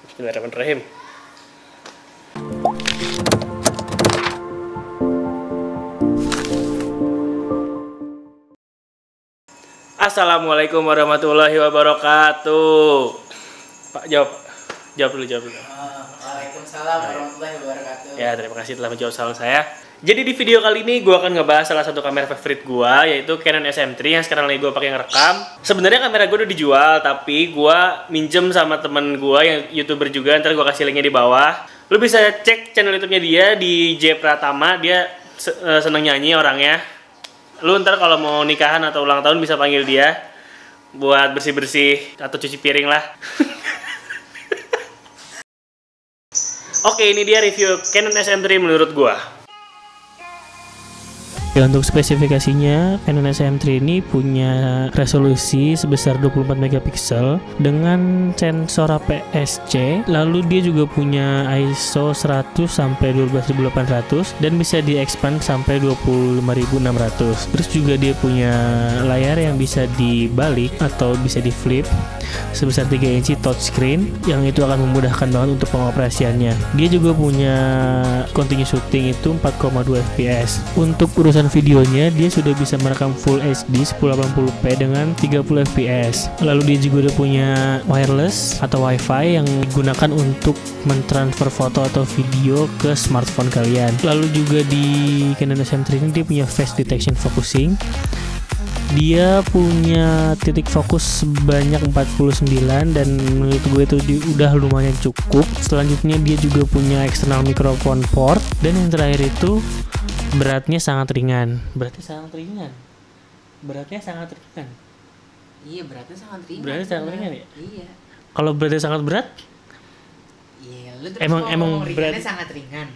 Bismillahirrahmanirrahim. Assalamualaikum warahmatullahi wabarakatuh. Pak, jawab dulu. Waalaikumsalam warahmatullahi wabarakatuh. Ya, terima kasih telah menjawab salam saya. Jadi di video kali ini gue akan ngebahas salah satu kamera favorit gue, yaitu Canon SM3 yang sekarang lagi gue pakai ngerekam. Sebenarnya kamera gue udah dijual, tapi gue minjem sama temen gue yang YouTuber juga. Ntar gue kasih linknya di bawah. Lu bisa cek channel YouTube-nya dia di J Pratama. Dia seneng nyanyi orangnya. Lu ntar kalau mau nikahan atau ulang tahun bisa panggil dia buat bersih-bersih atau cuci piring lah. Oke, ini dia review Canon SM3 menurut gua. Ya, untuk spesifikasinya, Canon SM3 ini punya resolusi sebesar 24 megapiksel dengan sensor APS-C. Lalu dia juga punya ISO 100 sampai 12800 dan bisa di-expand sampai 25600. Terus juga dia punya layar yang bisa dibalik atau bisa di-flip sebesar 3 inci touchscreen, yang itu akan memudahkan banget untuk pengoperasiannya. Dia juga punya continuous shooting itu 4,2 fps. Untuk urusan videonya, dia sudah bisa merekam Full HD 1080p dengan 30 fps. Lalu dia juga udah punya wireless atau wifi yang digunakan untuk mentransfer foto atau video ke smartphone kalian. Lalu juga di Canon SM3 ini dia punya face detection focusing. Dia punya titik fokus sebanyak 49 dan menurut gue itu udah lumayan cukup. Selanjutnya dia juga punya external microphone port, dan yang terakhir itu beratnya sangat ringan. Iya, beratnya sangat ringan. Beratnya sangat ringan ya? Iya. Kalau beratnya sangat berat? Iya, lu terus emang ringannya sangat ringan.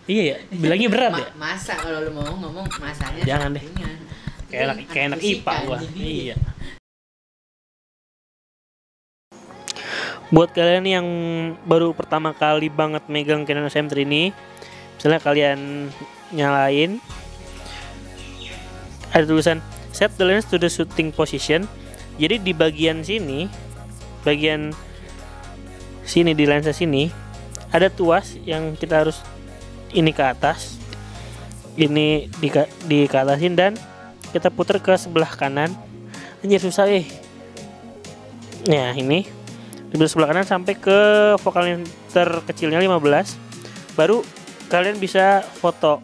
Iya ya, bilangnya berat ya? Masa kalau lu mau ngomong masanya Jangan deh. ringan. Kayak anak IPA gua. Iya. Buat kalian yang baru pertama kali banget megang Canon SM3 ini, misalnya kalian nyalain, ada tulisan set the lens to the shooting position. Jadi di bagian sini di lensa sini ada tuas yang kita harus ini ke atas, ini di ke atasin dan kita putar ke sebelah kanan. Anjir susah Nah ini di sebelah kanan sampai ke focal yang terkecilnya 15, baru kalian bisa foto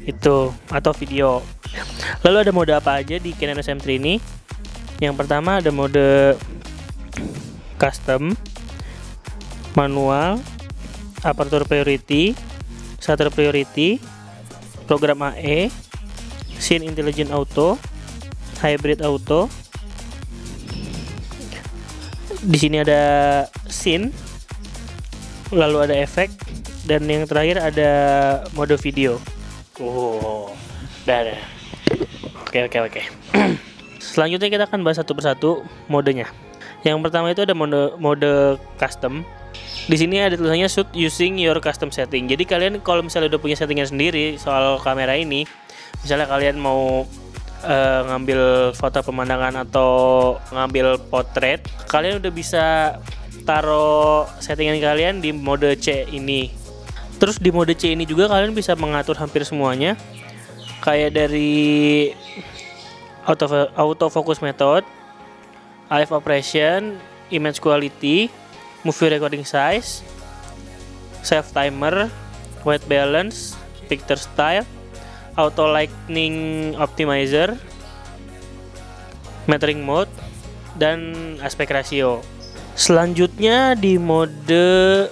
itu atau video. Lalu ada mode apa aja di Canon SM3 ini? Yang pertama ada mode custom, manual, aperture priority, shutter priority, program AE, scene intelligent auto, hybrid auto. Di sini ada scene, lalu ada efek, dan yang terakhir ada mode video. Udah. Oke. Selanjutnya kita akan bahas satu persatu modenya. Yang pertama itu ada mode custom. Di sini ada tulisannya shoot using your custom setting. Jadi kalian kalau misalnya udah punya settingan sendiri soal kamera ini, misalnya kalian mau ngambil foto pemandangan atau ngambil potret, kalian udah bisa taruh settingan kalian di mode C ini. Terus di mode C ini juga kalian bisa mengatur hampir semuanya, kayak dari auto focus method, live operation, image quality, movie recording size, save timer, white balance, picture style, auto lighting optimizer, metering mode, dan aspect ratio. Selanjutnya di mode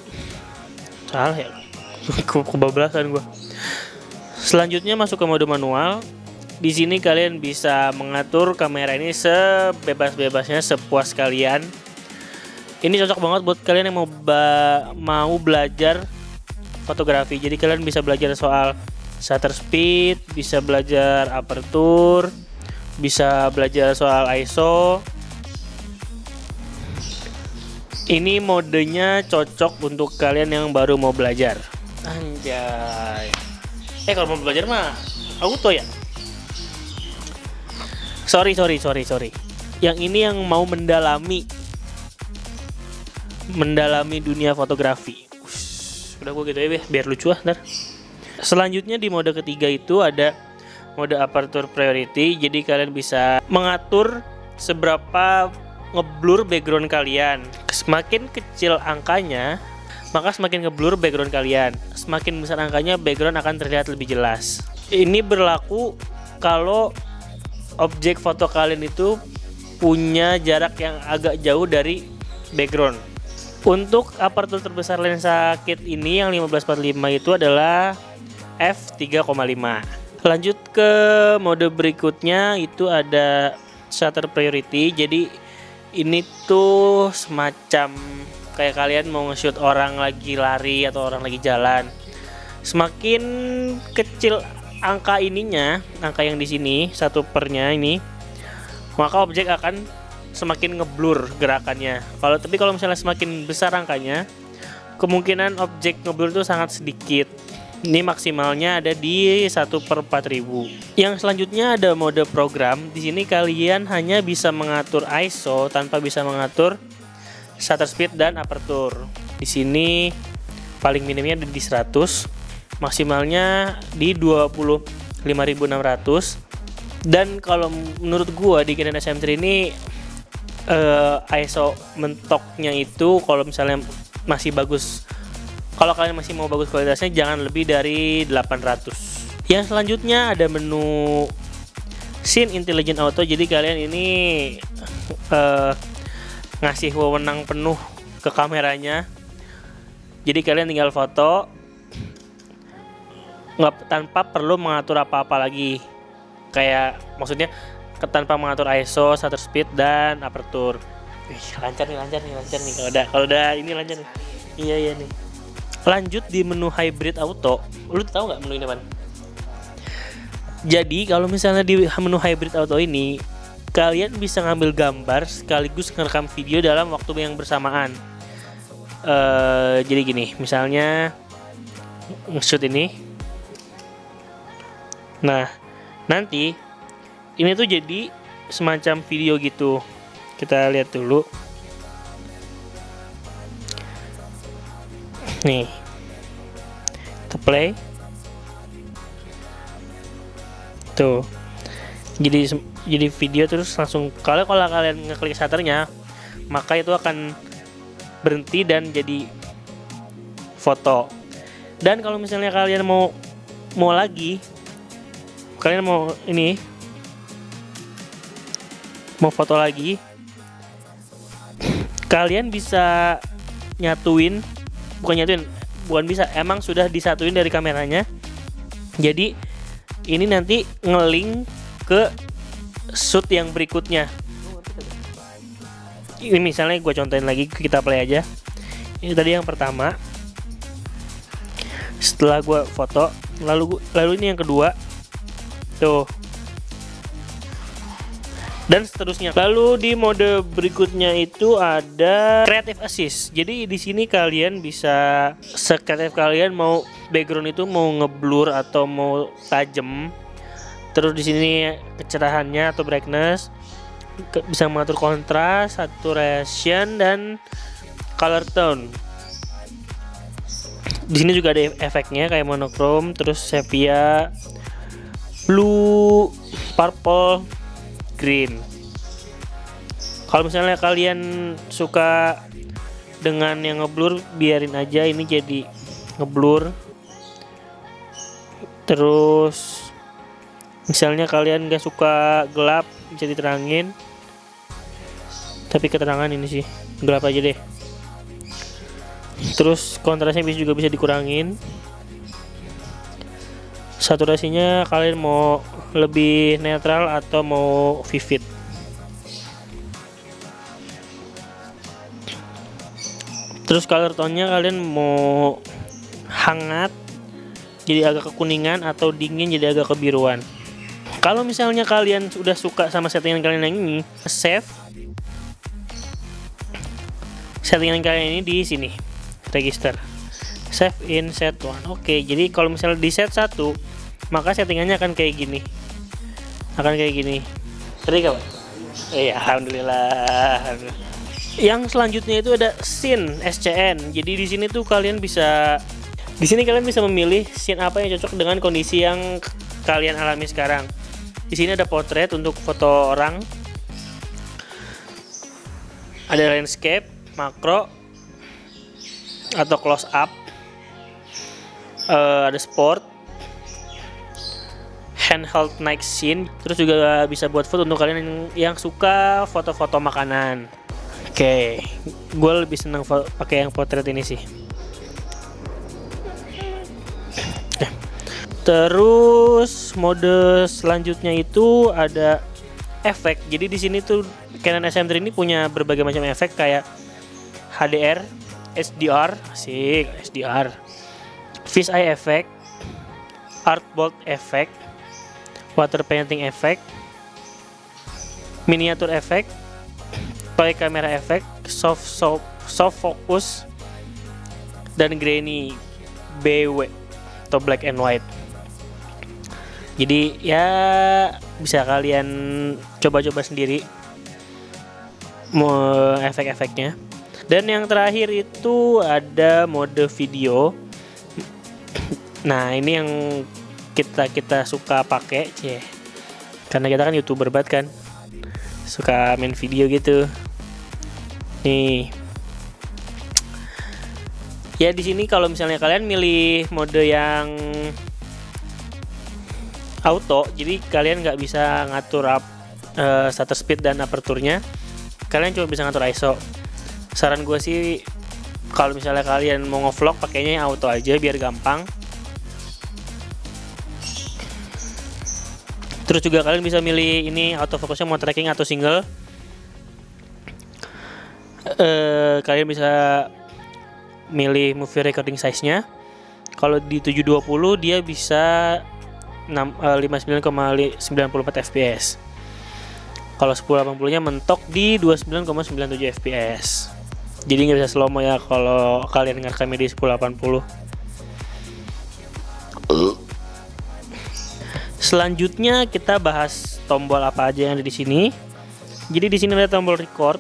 kebablasan gua. Selanjutnya masuk ke mode manual. Di sini kalian bisa mengatur kamera ini sebebas-bebasnya, sepuas kalian. Ini cocok banget buat kalian yang mau belajar fotografi. Jadi kalian bisa belajar soal shutter speed, bisa belajar aperture, bisa belajar soal ISO. Ini modenya cocok untuk kalian yang baru mau belajar. Anjay. Kalau mau belajar mah auto ya. Sorry. Yang ini yang mau mendalami mendalami dunia fotografi. Udah gue gitu ya, biar lucu ntar. Selanjutnya di mode ketiga itu ada mode aperture priority. Jadi kalian bisa mengatur seberapa ngeblur background kalian. Semakin kecil angkanya, maka semakin ngeblur background kalian. Semakin besar angkanya, background akan terlihat lebih jelas. Ini berlaku kalau objek foto kalian itu punya jarak yang agak jauh dari background. Untuk aperture terbesar lensa kit ini yang 1545 itu adalah f3,5. Lanjut ke mode berikutnya itu ada shutter priority. Jadi ini tuh semacam kayak kalian mau nge-shoot orang lagi lari atau orang lagi jalan. Semakin kecil angka ininya, angka yang di sini 1/nya ini, maka objek akan semakin ngeblur gerakannya. Tapi kalau misalnya semakin besar angkanya, kemungkinan objek ngeblur itu sangat sedikit. Ini maksimalnya ada di 1/4000. Yang selanjutnya ada mode program. Di sini kalian hanya bisa mengatur ISO tanpa bisa mengatur shutter speed dan aperture. Di sini paling minimnya ada di 100, maksimalnya di 25.600. Dan kalau menurut gua di Canon SM3 ini ISO mentoknya itu kalau misalnya masih bagus, kalau kalian masih mau bagus kualitasnya, jangan lebih dari 800. Yang selanjutnya ada menu Scene Intelligent Auto. Jadi kalian ini ngasih wewenang penuh ke kameranya. Jadi kalian tinggal foto tanpa perlu mengatur apa-apa lagi. Kayak maksudnya tanpa mengatur ISO, shutter speed dan aperture. Lancar nih. Kalau udah ini lancar nih. Iya nih. Lanjut di menu hybrid auto. Lu tahu nggak menu ini apa? Jadi kalau misalnya di menu hybrid auto ini, kalian bisa ngambil gambar sekaligus ngerekam video dalam waktu yang bersamaan. Jadi gini, misalnya nge-shoot ini. Nah, nanti ini tuh jadi semacam video gitu. Kita lihat dulu. Nih. Kita play. Tuh. Jadi video terus langsung kalau kalian ngeklik shutternya, maka itu akan berhenti dan jadi foto. Dan kalau misalnya kalian mau lagi, kalian mau foto lagi, kalian bisa bukan bisa, emang sudah disatuin dari kameranya. Jadi ini nanti ngelink ke shoot yang berikutnya. Ini misalnya gue contohin lagi, kita play aja. Ini tadi yang pertama, setelah gue foto, lalu ini yang kedua, tuh. Dan seterusnya. Lalu di mode berikutnya itu ada Creative Assist. Jadi di sini kalian bisa sekreatif kalian, mau background itu mau ngeblur atau mau tajam. Terus di sini kecerahannya atau brightness, bisa mengatur kontras, saturation dan color tone. Di sini juga ada efeknya kayak monochrome, terus sepia, blue, purple, green. Kalau misalnya kalian suka dengan yang ngeblur, biarin aja ini jadi ngeblur. Terus misalnya kalian gak suka gelap, bisa diterangin. Tapi keterangan ini sih gelap aja deh. Terus kontrasnya juga bisa dikurangin. Saturasinya kalian mau lebih netral atau mau vivid. Terus color tone-nya kalian mau hangat jadi agak kekuningan atau dingin jadi agak kebiruan. Kalau misalnya kalian sudah suka sama settingan kalian yang ini, save settingan kalian ini di sini, register, save in set 1. Oke, jadi kalau misalnya di set 1, maka settingannya akan kayak gini. Tadi kawan? Iya, alhamdulillah. Yang selanjutnya itu ada scene SCN. Jadi di sini tuh kalian bisa memilih scene apa yang cocok dengan kondisi yang kalian alami sekarang. Di sini ada potret untuk foto orang, ada landscape, makro atau close up, ada sport, handheld night scene, terus juga bisa buat foto untuk kalian yang suka foto-foto makanan. Oke, gue lebih seneng pakai yang potret ini sih. Terus mode selanjutnya itu ada efek. Jadi di sini tuh Canon SM3 ini punya berbagai macam efek kayak HDR, HDR, HDR, fish eye effect, art bolt effect, water painting effect, miniatur effect, toy camera effect, soft focus, dan grainy BW atau black and white. Jadi ya bisa kalian coba-coba sendiri mau efek-efeknya. Dan yang terakhir itu ada mode video. Nah ini yang kita suka pakai, karena kita kan YouTuber banget kan, suka main video gitu. Nih, ya di sini kalau misalnya kalian milih mode yang auto, jadi kalian nggak bisa ngatur shutter speed dan aperturnya, kalian cuma bisa ngatur ISO. Saran gue sih kalau misalnya kalian mau ngevlog pakainya yang auto aja biar gampang. Terus juga kalian bisa milih ini autofocusnya mau tracking atau single. Kalian bisa milih movie recording size-nya. Kalau di 720 dia bisa 59,94 fps. Kalau 1080-nya mentok di 29,97 fps. Jadi nggak bisa slow mo ya kalau kalian ngerekamnya di 1080. Selanjutnya kita bahas tombol apa aja yang ada di sini. Jadi di sini ada tombol record,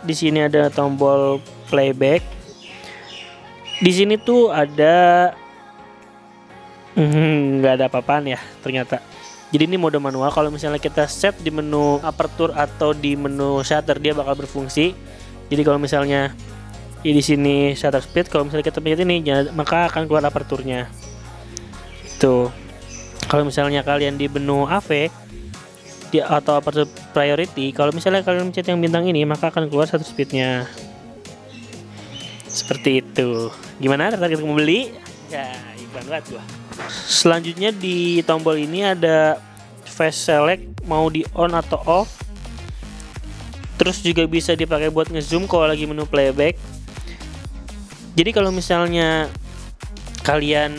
di sini ada tombol playback. Di sini tuh ada nggak ada apa-apaan ya ternyata. Jadi ini mode manual. Kalau misalnya kita set di menu aperture atau di menu shutter dia bakal berfungsi. Jadi kalau misalnya di sini shutter speed, kalau misalnya kita pencet ini maka akan keluar aperturnya. Tuh. Kalau misalnya kalian di menu AV atau aperture priority, kalau misalnya kalian mencet yang bintang ini maka akan keluar shutter speednya. Seperti itu. Gimana? Tertarik untuk membeli? Ya, iklan banget gua. Selanjutnya di tombol ini ada fast select, mau di on atau off. Terus juga bisa dipakai buat ngezoom kalau lagi menu playback. Jadi kalau misalnya kalian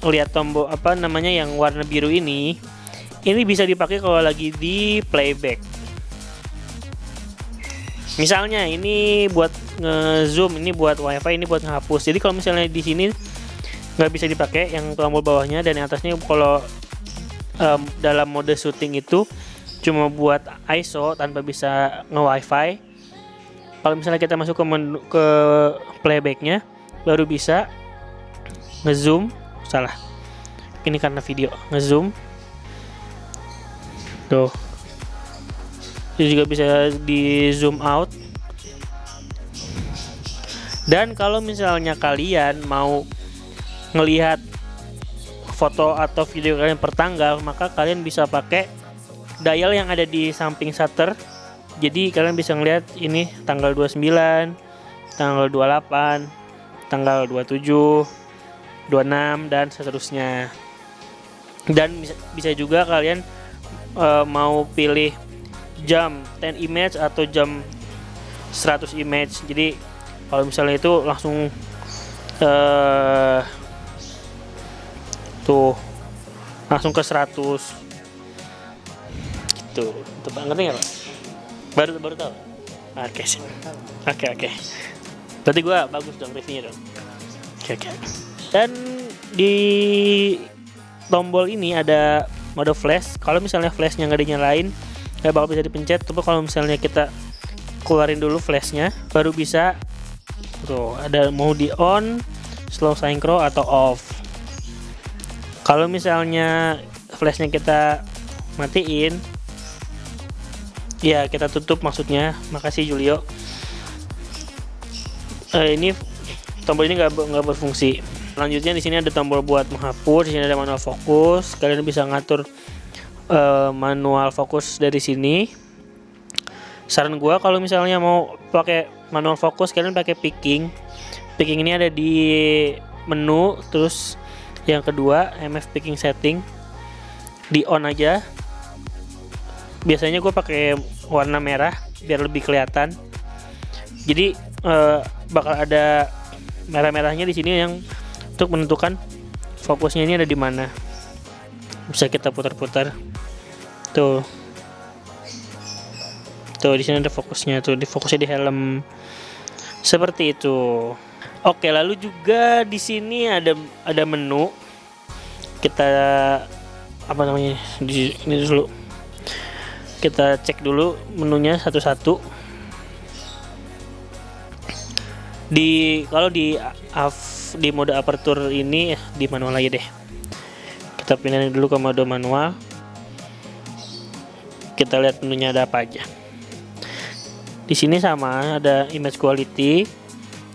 lihat tombol apa namanya yang warna biru ini bisa dipakai kalau lagi di playback. Misalnya ini buat ngezoom, ini buat wifi, ini buat ngehapus. Jadi kalau misalnya di sini nggak bisa dipakai yang tombol bawahnya, dan yang atasnya kalau dalam mode syuting itu cuma buat ISO tanpa bisa nge-wifi. Kalau misalnya kita masuk ke playbacknya baru bisa ngezoom. Salah, ini karena video, ngezoom tuh. Ini juga bisa di zoom out. Dan kalau misalnya kalian mau ngelihat foto atau video kalian per tanggal, maka kalian bisa pakai dial yang ada di samping shutter. Jadi kalian bisa ngelihat ini tanggal 29, tanggal 28, tanggal 27, 26 dan seterusnya. Dan bisa juga kalian mau pilih jam 10 image atau jam 100 image. Jadi kalau misalnya itu langsung tuh langsung ke 100 gitu. Itu ngerti nggak Pak? Baru tahu. Oke. Berarti gua bagus dong reviewnya dong. Oke. Dan di tombol ini ada mode flash. Kalau misalnya flashnya nggak dinyalain, nggak bakal bisa dipencet. Tapi kalau misalnya kita keluarin dulu flashnya, baru bisa tuh ada mau di on, slow synchro atau off. Kalau misalnya flashnya kita matiin, ya kita tutup maksudnya. Makasih Julio. Ini tombol ini nggak berfungsi. Selanjutnya di sini ada tombol buat menghapus, di sini ada manual fokus. Kalian bisa ngatur manual fokus dari sini. Saran gua kalau misalnya mau pakai manual fokus, kalian pakai picking. Picking ini ada di menu, terus yang kedua MF picking setting di on aja. Biasanya gue pakai warna merah biar lebih kelihatan. Jadi bakal ada merah-merahnya di sini yang untuk menentukan fokusnya ini ada di mana. Bisa kita putar-putar. Tuh. Tuh di sini ada fokusnya tuh, di fokusnya di helm. Seperti itu. Oke, lalu juga di sini ada menu. Kita apa namanya? Ini dulu. Kita cek dulu menunya satu-satu. Kalau di mode aperture ini di manual aja deh. Kita pindahin dulu ke mode manual. Kita lihat menunya ada apa aja. Di sini sama ada image quality,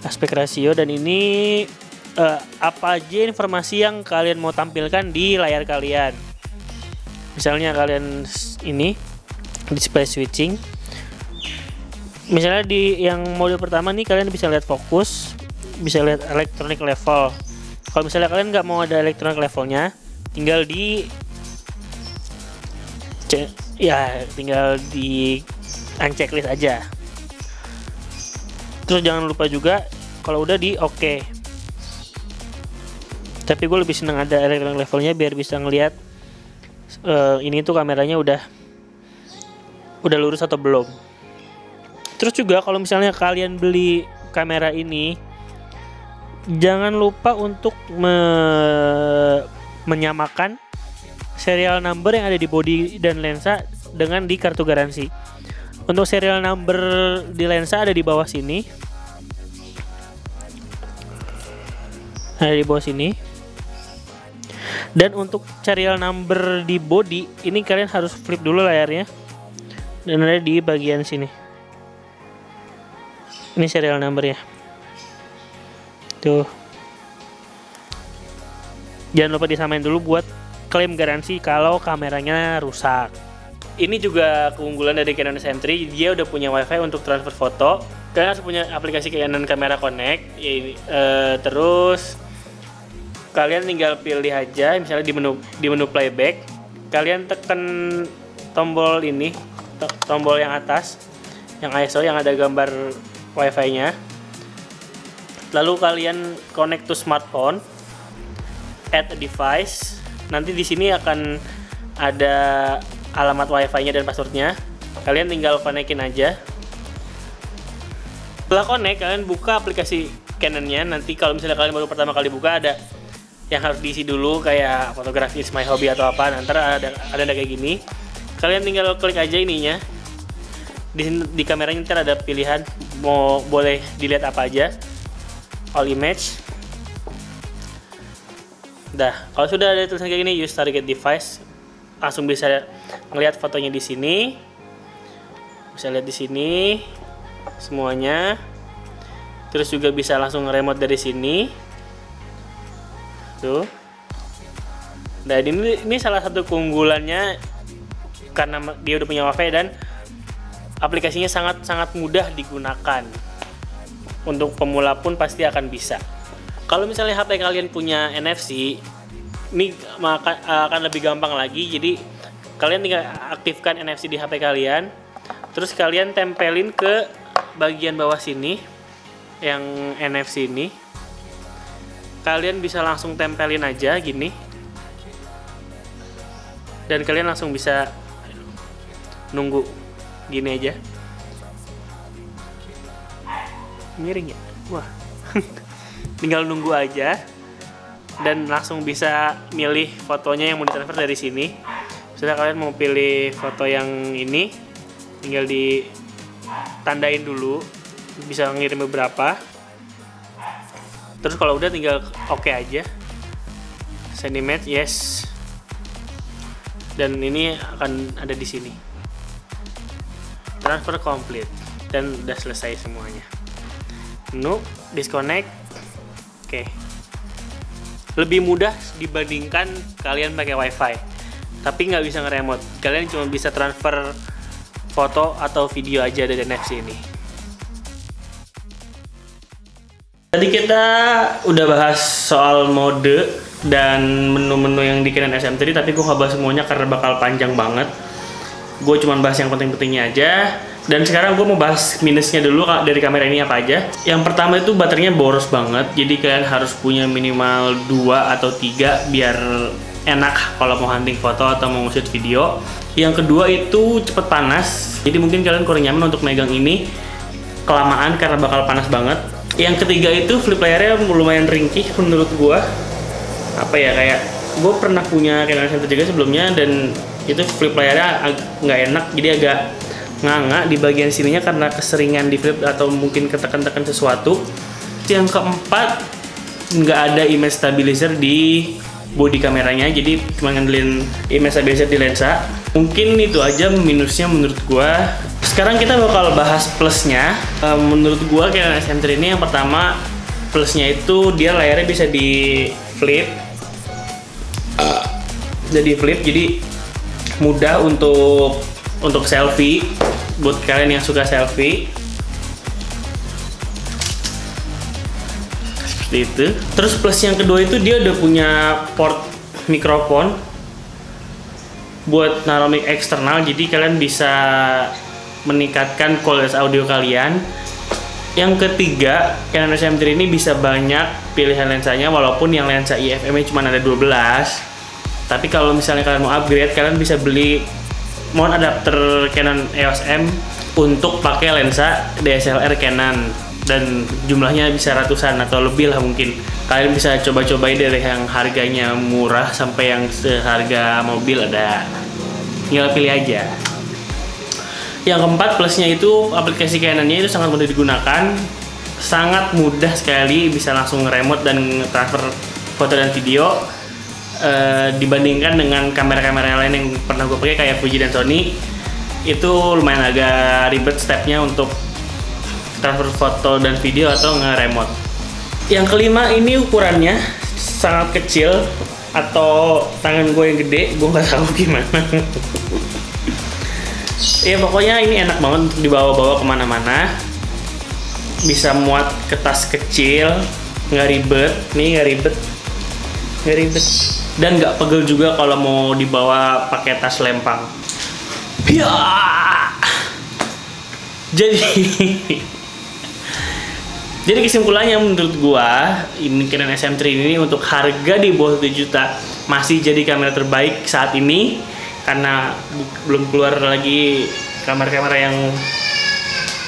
aspek ratio, dan ini apa aja informasi yang kalian mau tampilkan di layar kalian. Misalnya kalian ini display switching. Misalnya di yang mode pertama nih kalian bisa lihat fokus, bisa lihat electronic level. Kalau misalnya kalian nggak mau ada electronic levelnya, tinggal di unchecklist aja. Terus jangan lupa juga kalau udah di oke. Tapi gue lebih seneng ada electronic levelnya biar bisa ngelihat ini tuh kameranya udah lurus atau belum. Terus juga kalau misalnya kalian beli kamera ini, jangan lupa untuk menyamakan serial number yang ada di body dan lensa dengan di kartu garansi. Untuk serial number di lensa ada di bawah sini. Ada di bawah sini. Dan untuk serial number di body, ini kalian harus flip dulu layarnya. Dan ada di bagian sini. Ini serial number ya. Tuh. Jangan lupa disamain dulu buat klaim garansi kalau kameranya rusak. Ini juga keunggulan dari Canon SM3, dia udah punya WiFi untuk transfer foto. Kalian harus punya aplikasi Canon Camera Connect. Terus kalian tinggal pilih aja, misalnya di menu playback, kalian tekan tombol ini, tombol yang atas, yang ISO yang ada gambar WiFi-nya. Lalu kalian connect to smartphone, add a device. Nanti di sini akan ada alamat wifi-nya dan passwordnya. Kalian tinggal konekin aja. Setelah connect, kalian buka aplikasi Canon-nya. Nanti kalau misalnya kalian baru pertama kali buka, ada yang harus diisi dulu kayak fotografi is my hobby atau apa. Nanti ada kayak gini. Kalian tinggal klik aja ininya. Di kameranya nanti ada pilihan mau boleh dilihat apa aja. All image. Kalau sudah ada tulisan kayak gini, use target device, langsung bisa ngelihat fotonya di sini. Bisa lihat di sini semuanya. Terus juga bisa langsung remote dari sini. Tuh. Dan ini salah satu keunggulannya karena dia udah punya WiFi dan aplikasinya sangat mudah digunakan. Untuk pemula pun pasti akan bisa. Kalau misalnya HP kalian punya NFC, ini akan lebih gampang lagi. Jadi kalian tinggal aktifkan NFC di HP kalian, terus kalian tempelin ke bagian bawah sini, yang NFC ini. Kalian bisa langsung tempelin aja gini, dan kalian langsung bisa nunggu gini aja. Miring ya, wah. Tinggal nunggu aja dan langsung bisa milih fotonya yang mau ditransfer dari sini. Misalnya kalian mau pilih foto yang ini, tinggal di tandain dulu, bisa ngirim beberapa. Terus kalau udah tinggal oke aja. Send image, yes. Dan ini akan ada di sini. Transfer complete dan udah selesai semuanya. Menu disconnect. Oke. Lebih mudah dibandingkan kalian pakai WiFi. Tapi nggak bisa nge-remote. Kalian cuma bisa transfer foto atau video aja dari NFC ini. Tadi kita udah bahas soal mode dan menu-menu yang di Canon SM3, tapi gue nggak bahas semuanya karena bakal panjang banget. Gue cuma bahas yang penting-pentingnya aja. Dan sekarang gue mau bahas minusnya dulu dari kamera ini apa aja. Yang pertama itu baterainya boros banget, jadi kalian harus punya minimal 2 atau 3 biar enak kalau mau hunting foto atau mau shoot video. Yang kedua itu cepet panas, jadi mungkin kalian kurang nyaman untuk megang ini kelamaan karena bakal panas banget. Yang ketiga itu flip layarnya lumayan ringkih menurut gue. Apa ya, kayak gue pernah punya Canon SM3 sebelumnya dan itu flip layarnya nggak enak, jadi agak nganga di bagian sininya karena keseringan di flip atau mungkin ketekan-tekan sesuatu. Yang keempat, nggak ada image stabilizer di body kameranya, jadi cuma ngandelin image stabilizer di lensa. Mungkin itu aja minusnya menurut gue. Sekarang kita bakal bahas plusnya. Menurut gue Canon SM3 ini yang pertama plusnya itu dia layarnya bisa di flip. Jadi mudah untuk selfie buat kalian yang suka selfie. Seperti itu. Terus plus yang kedua itu dia udah punya port mikrofon buat naruh mic eksternal, jadi kalian bisa meningkatkan kualitas audio kalian. Yang ketiga, Canon SM3 ini bisa banyak pilihan lensanya, walaupun yang lensa IFM-nya cuma ada 12. Tapi kalau misalnya kalian mau upgrade, kalian bisa beli mount adapter Canon EOS M untuk pakai lensa DSLR Canon, dan jumlahnya bisa ratusan atau lebih lah mungkin. Kalian bisa coba-cobain dari yang harganya murah sampai yang seharga mobil ada. Tinggal pilih aja. Yang keempat plusnya itu aplikasi Canon-nya itu sangat mudah digunakan, sangat mudah sekali, bisa langsung remote dan transfer foto dan video. Dibandingkan dengan kamera-kamera lain yang pernah gue pakai kayak Fuji dan Sony, itu lumayan agak ribet stepnya untuk transfer foto dan video atau nge-remote. Yang kelima, ini ukurannya sangat kecil, atau tangan gue yang gede, gue nggak tahu gimana. Ya pokoknya ini enak banget untuk dibawa-bawa kemana-mana, bisa muat ke tas kecil, nggak ribet, nih nggak ribet, dan nggak pegel juga kalau mau dibawa pakai tas lempang. Ya, jadi kesimpulannya menurut gua ini Canon SM3 ini untuk harga di bawah 1 juta masih jadi kamera terbaik saat ini, karena belum keluar lagi kamera-kamera yang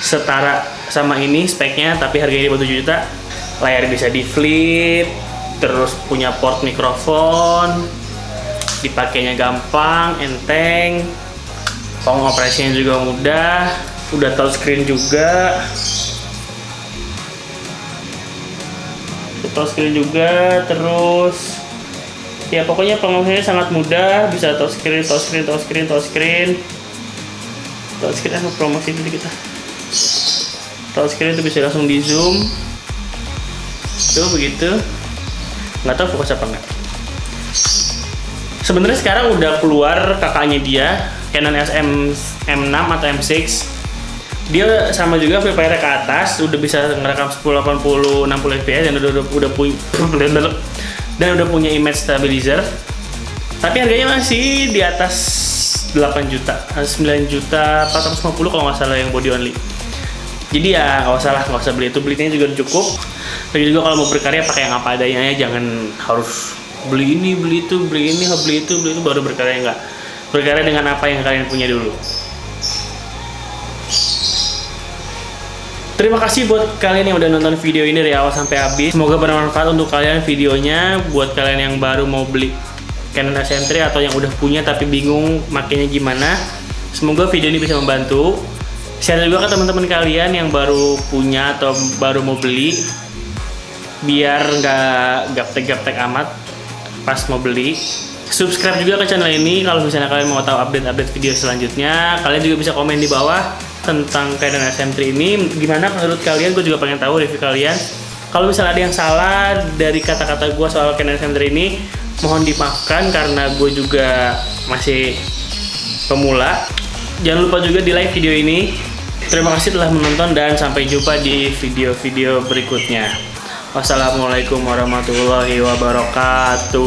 setara sama ini speknya, tapi harganya di bawah 7 juta. Layar bisa di flip, terus punya port mikrofon, dipakainya gampang, enteng, pengoperasinya juga mudah, udah touchscreen juga, terus ya pokoknya pengoperasiannya sangat mudah, bisa touchscreen, apa promosi itu kita, touchscreen itu bisa langsung di zoom, tuh begitu. Nggak tahu fokus apa enggak. Sebenarnya sekarang udah keluar kakaknya dia, Canon M6 atau M6. Dia sama juga flip layar ke atas, udah bisa ngerekam 1080 60 fps dan udah punya image stabilizer. Tapi harganya masih di atas 8 juta, 9 juta 450 kalau nggak salah yang body only. Jadi ya nggak usah beli itu, belinya juga cukup. Lagi juga kalau mau berkarya pakai yang apa adanya ya, jangan harus beli ini, beli itu baru berkarya. Enggak, berkarya dengan apa yang kalian punya dulu. Terima kasih buat kalian yang udah nonton video ini dari awal sampai habis. Semoga bermanfaat untuk kalian videonya. Buat kalian yang baru mau beli Canon SM3 atau yang udah punya tapi bingung makainya gimana, semoga video ini bisa membantu. Share juga ke teman-teman kalian yang baru punya atau baru mau beli, biar nggak gaptek-gaptek amat pas mau beli. Subscribe juga ke channel ini kalau misalnya kalian mau tahu update-update video selanjutnya. Kalian juga bisa komen di bawah tentang Canon SM3 ini. Gimana menurut kalian? Gue juga pengen tahu review kalian. Kalau misalnya ada yang salah dari kata-kata gue soal Canon SM3 ini, mohon dimaafkan karena gue juga masih pemula. Jangan lupa juga di like video ini. Terima kasih telah menonton dan sampai jumpa di video-video berikutnya. Wassalamualaikum warahmatullahi wabarakatuh.